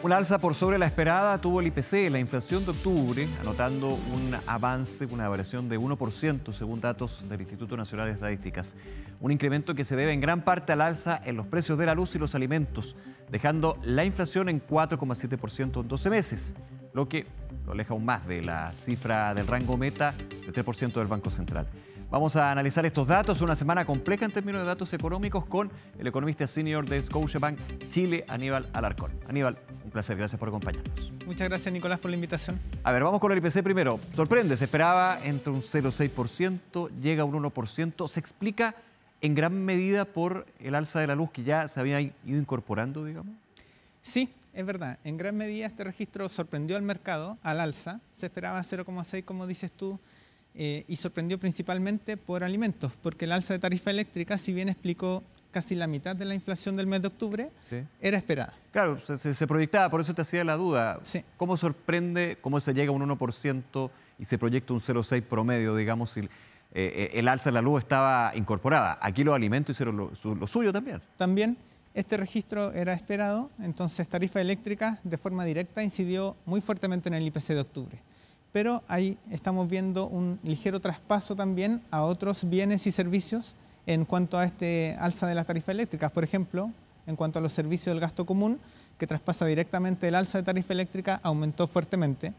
Una alza por sobre la esperada tuvo el IPC, la inflación de octubre, anotando un avance, una variación de 1% según datos del Instituto Nacional de Estadísticas. Un incremento que se debe en gran parte al alza en los precios de la luz y los alimentos, dejando la inflación en 4,7% en 12 meses, lo que lo aleja aún más de la cifra del rango meta del 3% del Banco Central. Vamos a analizar estos datos, una semana compleja en términos de datos económicos con el economista senior de Scotiabank Chile, Aníbal Alarcón. Aníbal, un placer, gracias por acompañarnos. Muchas gracias, Nicolás, por la invitación. A ver, vamos con el IPC primero. Sorprende, se esperaba entre un 0,6%, llega a un 1%. ¿Se explica en gran medida por el alza de la luz que ya se había ido incorporando, digamos? Sí, es verdad. En gran medida este registro sorprendió al mercado al alza. Se esperaba 0,6, como dices tú, y sorprendió principalmente por alimentos, porque el alza de tarifa eléctrica, si bien explicó casi la mitad de la inflación del mes de octubre, sí, era esperada. Claro, se proyectaba, por eso te hacía la duda. Sí. ¿Cómo sorprende, cómo se llega a un 1% y se proyecta un 0,6 promedio, digamos, si el alza de la luz estaba incorporada? Aquí los alimentos hicieron lo suyo también. También este registro era esperado, entonces tarifa eléctrica de forma directa incidió muy fuertemente en el IPC de octubre. Pero ahí estamos viendo un ligero traspaso también a otros bienes y servicios en cuanto a este alza de las tarifas eléctricas. Por ejemplo, en cuanto a los servicios del gasto común, que traspasa directamente el alza de tarifa eléctrica, aumentó fuertemente.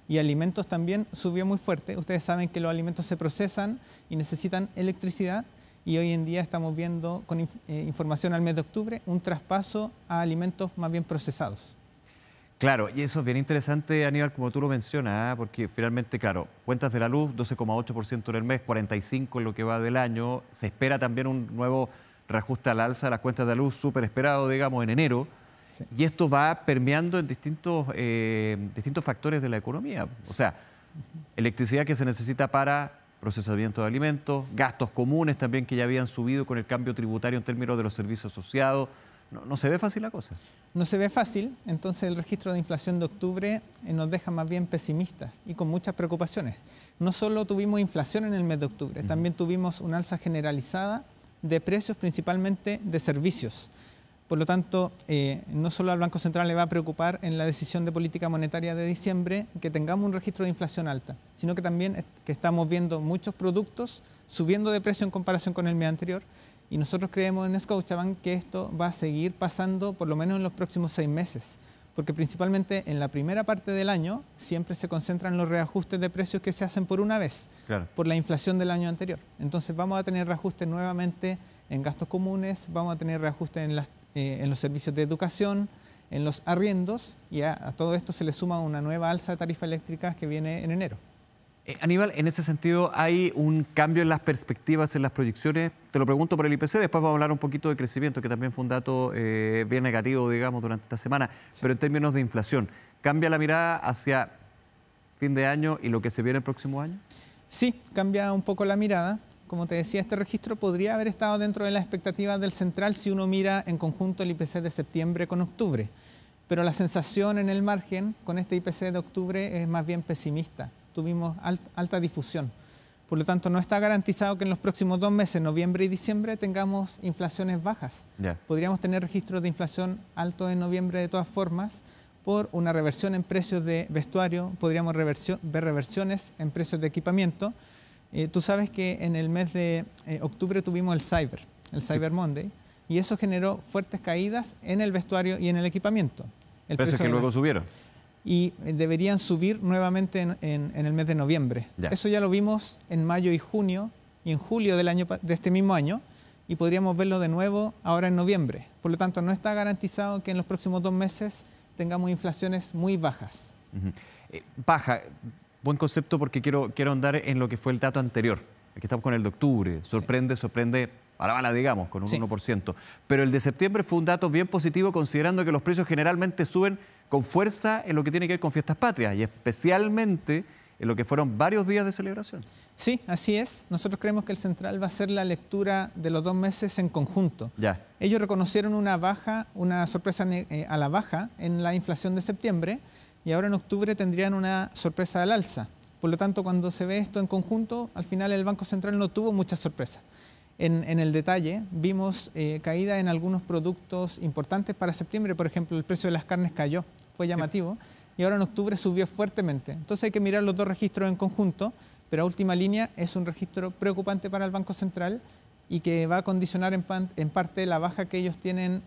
Y alimentos también subió muy fuerte. Ustedes saben que los alimentos se procesan y necesitan electricidad. Y hoy en día estamos viendo, con información al mes de octubre, un traspaso a alimentos más bien procesados. Claro, y eso es bien interesante, Aníbal, como tú lo mencionas, porque finalmente, claro, cuentas de la luz, 12,8% en el mes, 45% en lo que va del año. Se espera también un nuevo reajuste al alza de las cuentas de la luz, súper esperado, digamos, en enero. Sí. Y esto va permeando en distintos factores de la economía. O sea, electricidad que se necesita para procesamiento de alimentos, gastos comunes también que ya habían subido con el cambio tributario en términos de los servicios asociados. No se ve fácil la cosa. No se ve fácil, entonces el registro de inflación de octubre nos deja más bien pesimistas y con muchas preocupaciones. No solo tuvimos inflación en el mes de octubre, también tuvimos una alza generalizada de precios, principalmente de servicios. Por lo tanto, no solo al Banco Central le va a preocupar en la decisión de política monetaria de diciembre que tengamos un registro de inflación alta, sino que también que estamos viendo muchos productos subiendo de precio en comparación con el mes anterior. Y nosotros creemos en Scotiabank que esto va a seguir pasando por lo menos en los próximos 6 meses, porque principalmente en la primera parte del año siempre se concentran los reajustes de precios que se hacen por una vez, claro, por la inflación del año anterior. Entonces vamos a tener reajustes nuevamente en gastos comunes, vamos a tener reajustes en los servicios de educación, en los arriendos, y a todo esto se le suma una nueva alza de tarifa eléctrica que viene en enero. Aníbal, en ese sentido, ¿hay un cambio en las perspectivas, en las proyecciones? Te lo pregunto por el IPC, después vamos a hablar un poquito de crecimiento, que también fue un dato bien negativo, digamos, durante esta semana. Sí. Pero en términos de inflación, ¿cambia la mirada hacia fin de año y lo que se viene el próximo año? Sí, cambia un poco la mirada. Como te decía, este registro podría haber estado dentro de las expectativas del Central si uno mira en conjunto el IPC de septiembre con octubre. Pero la sensación en el margen con este IPC de octubre es más bien pesimista. Tuvimos alta difusión. Por lo tanto, no está garantizado que en los próximos 2 meses, noviembre y diciembre, tengamos inflaciones bajas. Yeah. Podríamos tener registros de inflación altos en noviembre de todas formas por una reversión en precios de vestuario, podríamos ver reversiones en precios de equipamiento. Tú sabes que en el mes de octubre tuvimos el Cyber Monday, y eso generó fuertes caídas en el vestuario y en el equipamiento. Precios que luego subieron. Y deberían subir nuevamente en el mes de noviembre. Ya. Eso ya lo vimos en mayo y junio y en julio de este mismo año, y podríamos verlo de nuevo ahora en noviembre. Por lo tanto, no está garantizado que en los próximos 2 meses tengamos inflaciones muy bajas. Baja, buen concepto, porque quiero ahondar en lo que fue el dato anterior. Aquí estamos con el de octubre, sorprende a la bala, digamos, con un 1%. Pero el de septiembre fue un dato bien positivo, considerando que los precios generalmente suben con fuerza en lo que tiene que ver con fiestas patrias y especialmente en lo que fueron varios días de celebración. Sí, así es. Nosotros creemos que el Central va a hacer la lectura de los 2 meses en conjunto. Ya. Ellos reconocieron una sorpresa a la baja en la inflación de septiembre, y ahora en octubre tendrían una sorpresa al alza. Por lo tanto, cuando se ve esto en conjunto, al final el Banco Central no tuvo mucha sorpresa. en el detalle, vimos caída en algunos productos importantes para septiembre. Por ejemplo, el precio de las carnes cayó, fue llamativo, y ahora en octubre subió fuertemente. Entonces hay que mirar los dos registros en conjunto, pero a última línea es un registro preocupante para el Banco Central y que va a condicionar en parte la baja que ellos tienen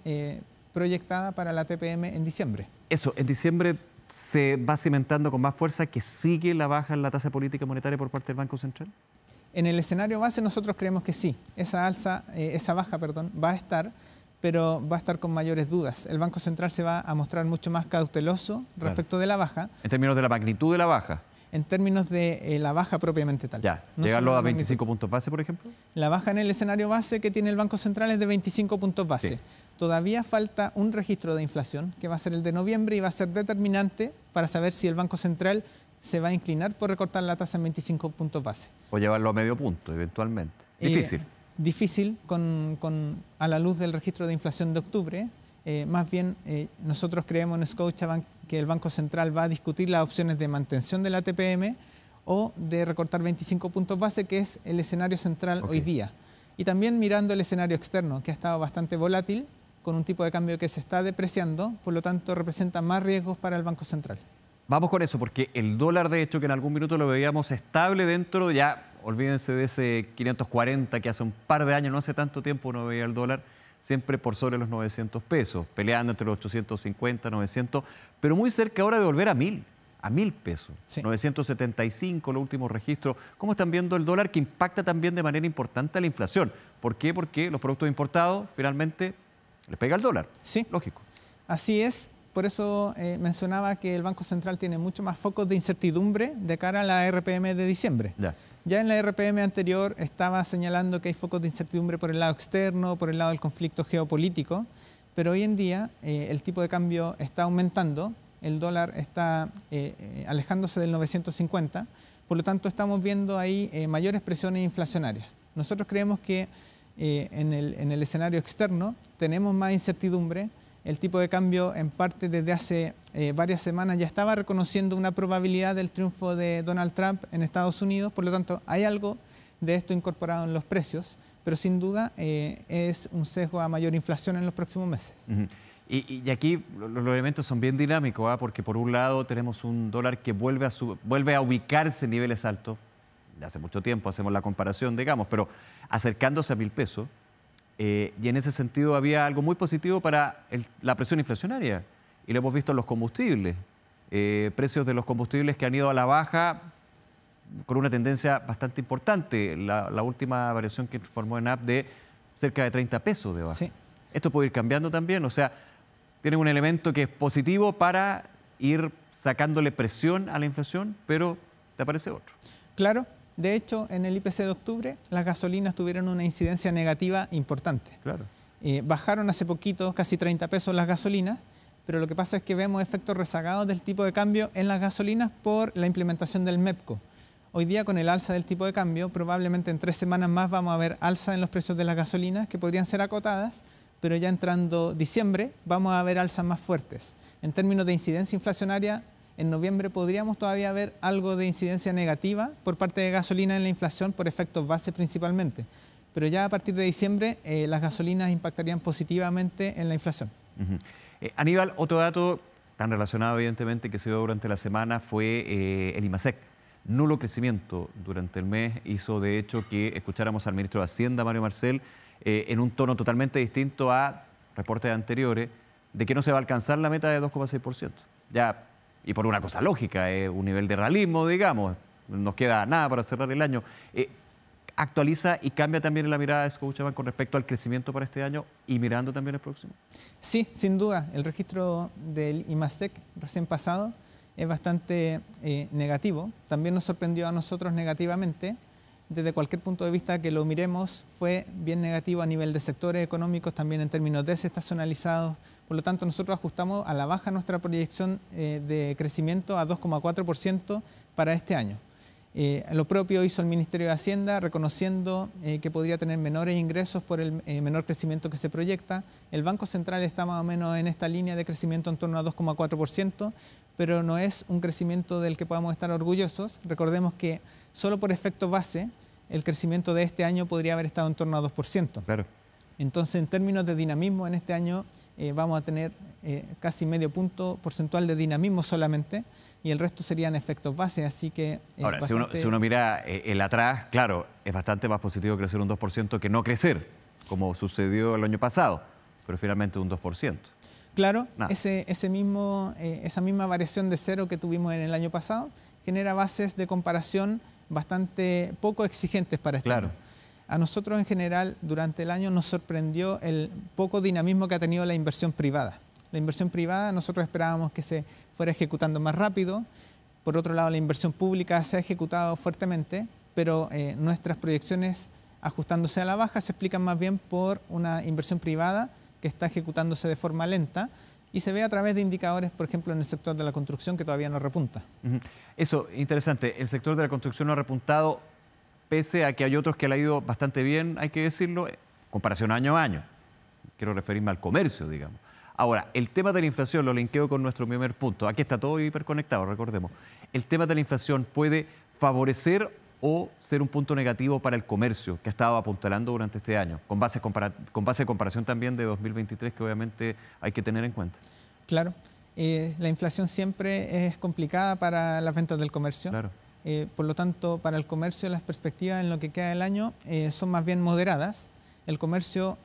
proyectada para la TPM en diciembre. Eso, en diciembre se va cimentando con más fuerza que sigue la baja en la tasa política monetaria por parte del Banco Central. En el escenario base nosotros creemos que sí, esa baja va a estar, pero va a estar con mayores dudas. El Banco Central se va a mostrar mucho más cauteloso respecto de la baja. En términos de la magnitud de la baja. En términos de la baja propiamente tal. Ya, llegarlo a 25 puntos base, por ejemplo. La baja en el escenario base que tiene el Banco Central es de 25 puntos base. Sí. Todavía falta un registro de inflación, que va a ser el de noviembre y va a ser determinante para saber si el Banco Central se va a inclinar por recortar la tasa en 25 puntos base. O llevarlo a medio punto, eventualmente. Difícil. Difícil a la luz del registro de inflación de octubre. Más bien, nosotros creemos en Scotiabank que el Banco Central va a discutir las opciones de mantención de la TPM o de recortar 25 puntos base, que es el escenario central hoy día. Y también mirando el escenario externo, que ha estado bastante volátil, con un tipo de cambio que se está depreciando, por lo tanto representa más riesgos para el Banco Central. Vamos con eso, porque el dólar, de hecho, que en algún minuto lo veíamos estable dentro, ya olvídense de ese 540 que hace un par de años, no hace tanto tiempo uno veía el dólar, siempre por sobre los 900 pesos, peleando entre los 850, 900, pero muy cerca ahora de volver a 1000 pesos. Sí. 975, los últimos registros. ¿Cómo están viendo el dólar, que impacta también de manera importante a la inflación? ¿Por qué? Porque los productos importados finalmente les pega el dólar. Sí. Lógico. Así es. Por eso mencionaba que el Banco Central tiene mucho más focos de incertidumbre de cara a la RPM de diciembre. Ya en la RPM anterior estaba señalando que hay focos de incertidumbre por el lado externo, por el lado del conflicto geopolítico, pero hoy en día el tipo de cambio está aumentando, el dólar está alejándose del 950, por lo tanto estamos viendo ahí mayores presiones inflacionarias. Nosotros creemos que en el escenario externo tenemos más incertidumbre. El tipo de cambio, en parte desde hace varias semanas, ya estaba reconociendo una probabilidad del triunfo de Donald Trump en Estados Unidos. Por lo tanto, hay algo de esto incorporado en los precios, pero sin duda es un sesgo a mayor inflación en los próximos meses. Y aquí los elementos son bien dinámicos, porque por un lado tenemos un dólar que vuelve a ubicarse en niveles altos. De hace mucho tiempo hacemos la comparación, digamos, pero acercándose a 1000 pesos. Y en ese sentido había algo muy positivo para la presión inflacionaria, y lo hemos visto en los combustibles, precios de los combustibles que han ido a la baja con una tendencia bastante importante. La última variación que informó ENAP de cerca de 30 pesos de baja. Sí. Esto puede ir cambiando también, o sea, tiene un elemento que es positivo para ir sacándole presión a la inflación, pero te aparece otro. Claro. De hecho, en el IPC de octubre, las gasolinas tuvieron una incidencia negativa importante. Claro. Bajaron hace poquito casi 30 pesos las gasolinas, pero lo que pasa es que vemos efectos rezagados del tipo de cambio en las gasolinas por la implementación del MEPCO. Hoy día, con el alza del tipo de cambio, probablemente en 3 semanas más vamos a ver alza en los precios de las gasolinas, que podrían ser acotadas, pero ya entrando diciembre vamos a ver alzas más fuertes. En términos de incidencia inflacionaria, en noviembre podríamos todavía ver algo de incidencia negativa por parte de gasolina en la inflación por efectos base principalmente. Pero ya a partir de diciembre las gasolinas impactarían positivamente en la inflación. Aníbal, otro dato tan relacionado evidentemente que se dio durante la semana fue el IMASEC. Nulo crecimiento durante el mes hizo de hecho que escucháramos al ministro de Hacienda, Mario Marcel, en un tono totalmente distinto a reportes anteriores, de que no se va a alcanzar la meta de 2,6%. Ya. Y por una cosa lógica, un nivel de realismo, digamos, no nos queda nada para cerrar el año. ¿Actualiza y cambia también la mirada de Scotiabank con respecto al crecimiento para este año y mirando también el próximo? Sí, sin duda. El registro del IMASEC recién pasado es bastante negativo. También nos sorprendió a nosotros negativamente. Desde cualquier punto de vista que lo miremos, fue bien negativo a nivel de sectores económicos, también en términos desestacionalizados. Por lo tanto, nosotros ajustamos a la baja nuestra proyección de crecimiento a 2,4% para este año. Lo propio hizo el Ministerio de Hacienda, reconociendo que podría tener menores ingresos por el menor crecimiento que se proyecta. El Banco Central está más o menos en esta línea de crecimiento en torno a 2,4%, pero no es un crecimiento del que podamos estar orgullosos. Recordemos que solo por efecto base, el crecimiento de este año podría haber estado en torno a 2%. Claro. Entonces, en términos de dinamismo, en este año vamos a tener casi medio punto porcentual de dinamismo solamente, y el resto serían efectos base, así que... Ahora, si uno mira el atrás, claro, es bastante más positivo crecer un 2% que no crecer, como sucedió el año pasado, pero finalmente un 2%. Claro, esa misma variación de cero que tuvimos en el año pasado genera bases de comparación bastante poco exigentes para este año. A nosotros en general durante el año nos sorprendió el poco dinamismo que ha tenido la inversión privada. La inversión privada nosotros esperábamos que se fuera ejecutando más rápido. Por otro lado, la inversión pública se ha ejecutado fuertemente, pero nuestras proyecciones ajustándose a la baja se explican más bien por una inversión privada que está ejecutándose de forma lenta y se ve a través de indicadores, por ejemplo, en el sector de la construcción que todavía no repunta. Eso, interesante. El sector de la construcción no ha repuntado, pese a que hay otros que le ha ido bastante bien, hay que decirlo, en comparación año a año. Quiero referirme al comercio, digamos. Ahora, el tema de la inflación lo linkeo con nuestro primer punto. Aquí está todo hiperconectado, recordemos. El tema de la inflación puede favorecer o ser un punto negativo para el comercio que ha estado apuntalando durante este año, con base de comparación también de 2023, que obviamente hay que tener en cuenta. Claro. La inflación siempre es complicada para las ventas del comercio. Claro. Por lo tanto, para el comercio las perspectivas en lo que queda del año son más bien moderadas. El comercio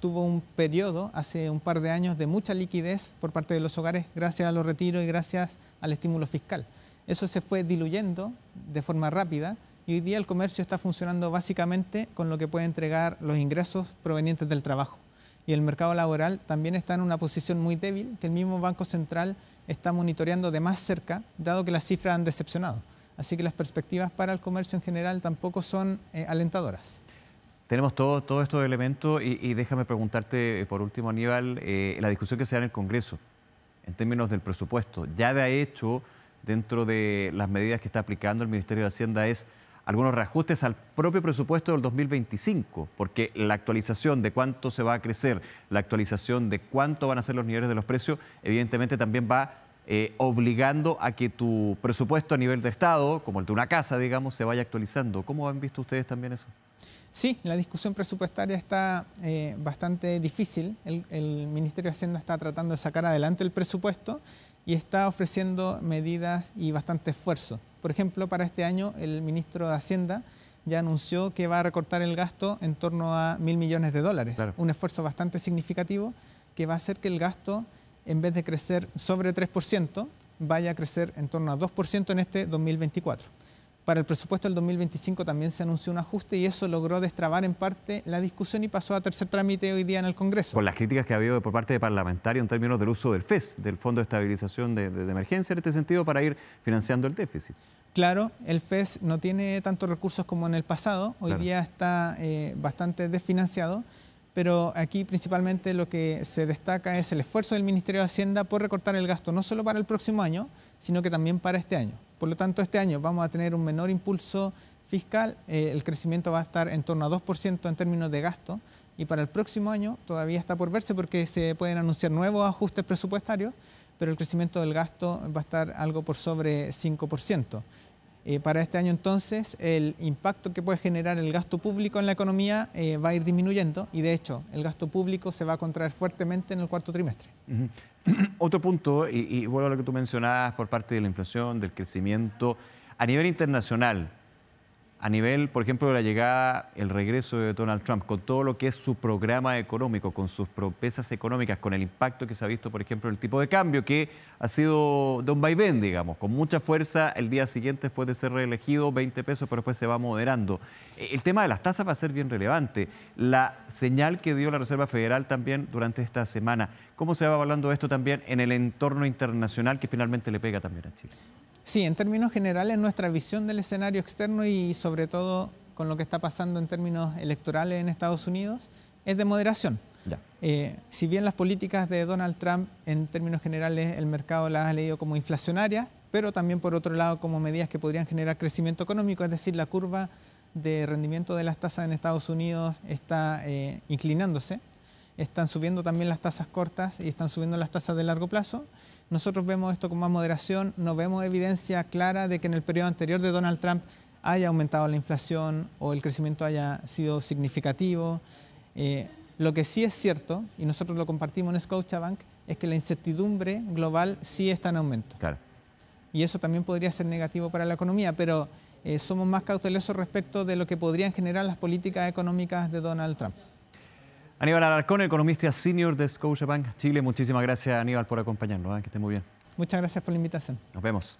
tuvo un periodo hace un par de años de mucha liquidez por parte de los hogares gracias a los retiros y gracias al estímulo fiscal. Eso se fue diluyendo de forma rápida y hoy día el comercio está funcionando básicamente con lo que puede entregar los ingresos provenientes del trabajo. Y el mercado laboral también está en una posición muy débil que el mismo Banco Central está monitoreando de más cerca, dado que las cifras han decepcionado. Así que las perspectivas para el comercio en general tampoco son alentadoras. Tenemos todos estos elementos y déjame preguntarte por último, Aníbal, la discusión que se da en el Congreso en términos del presupuesto. Ya de hecho, dentro de las medidas que está aplicando el Ministerio de Hacienda es algunos reajustes al propio presupuesto del 2025, porque la actualización de cuánto se va a crecer, la actualización de cuánto van a ser los niveles de los precios, evidentemente también va obligando a que tu presupuesto a nivel de Estado, como el de una casa, digamos, se vaya actualizando. ¿Cómo han visto ustedes también eso? Sí, la discusión presupuestaria está bastante difícil. El Ministerio de Hacienda está tratando de sacar adelante el presupuesto y está ofreciendo medidas y bastante esfuerzo. Por ejemplo, para este año el ministro de Hacienda ya anunció que va a recortar el gasto en torno a $1.000 millones. Claro. Un esfuerzo bastante significativo que va a hacer que el gasto, en vez de crecer sobre 3%, vaya a crecer en torno a 2% en este 2024. Para el presupuesto del 2025 también se anunció un ajuste y eso logró destrabar en parte la discusión y pasó a tercer trámite hoy día en el Congreso. Con las críticas que ha habido por parte de parlamentarios en términos del uso del FES, del Fondo de Estabilización de Emergencia, en este sentido, para ir financiando el déficit. Claro, el FES no tiene tantos recursos como en el pasado, hoy día está bastante desfinanciado, pero aquí principalmente lo que se destaca es el esfuerzo del Ministerio de Hacienda por recortar el gasto, no solo para el próximo año, sino que también para este año. Por lo tanto, este año vamos a tener un menor impulso fiscal, el crecimiento va a estar en torno a 2% en términos de gasto, y para el próximo año todavía está por verse porque se pueden anunciar nuevos ajustes presupuestarios, pero el crecimiento del gasto va a estar algo por sobre 5%. Para este año entonces el impacto que puede generar el gasto público en la economía va a ir disminuyendo y de hecho el gasto público se va a contraer fuertemente en el cuarto trimestre. Otro punto, y vuelvo a lo que tú mencionabas por parte de la inflación, del crecimiento, a nivel internacional, a nivel, por ejemplo, de la llegada, el regreso de Donald Trump, con todo lo que es su programa económico, con sus promesas económicas, con el impacto que se ha visto, por ejemplo, en el tipo de cambio, que ha sido de un vaivén, digamos, con mucha fuerza el día siguiente después de ser reelegido, 20 pesos, pero después se va moderando. El tema de las tasas va a ser bien relevante. La señal que dio la Reserva Federal también durante esta semana, ¿cómo se va evaluando esto también en el entorno internacional que finalmente le pega también a Chile? Sí, en términos generales, nuestra visión del escenario externo y sobre todo con lo que está pasando en términos electorales en Estados Unidos es de moderación. Si bien las políticas de Donald Trump en términos generales el mercado las ha leído como inflacionarias, pero también por otro lado como medidas que podrían generar crecimiento económico, es decir, la curva de rendimiento de las tasas en Estados Unidos está inclinándose. Están subiendo también las tasas cortas y están subiendo las tasas de largo plazo. Nosotros vemos esto con más moderación, no vemos evidencia clara de que en el periodo anterior de Donald Trump haya aumentado la inflación o el crecimiento haya sido significativo. Lo que sí es cierto, y nosotros lo compartimos en Scotiabank, es que la incertidumbre global sí está en aumento. Claro. Y eso también podría ser negativo para la economía, pero somos más cautelosos respecto de lo que podrían generar las políticas económicas de Donald Trump. Aníbal Alarcón, economista senior de Scotiabank Chile. Muchísimas gracias, Aníbal, por acompañarnos. Que esté muy bien. Muchas gracias por la invitación. Nos vemos.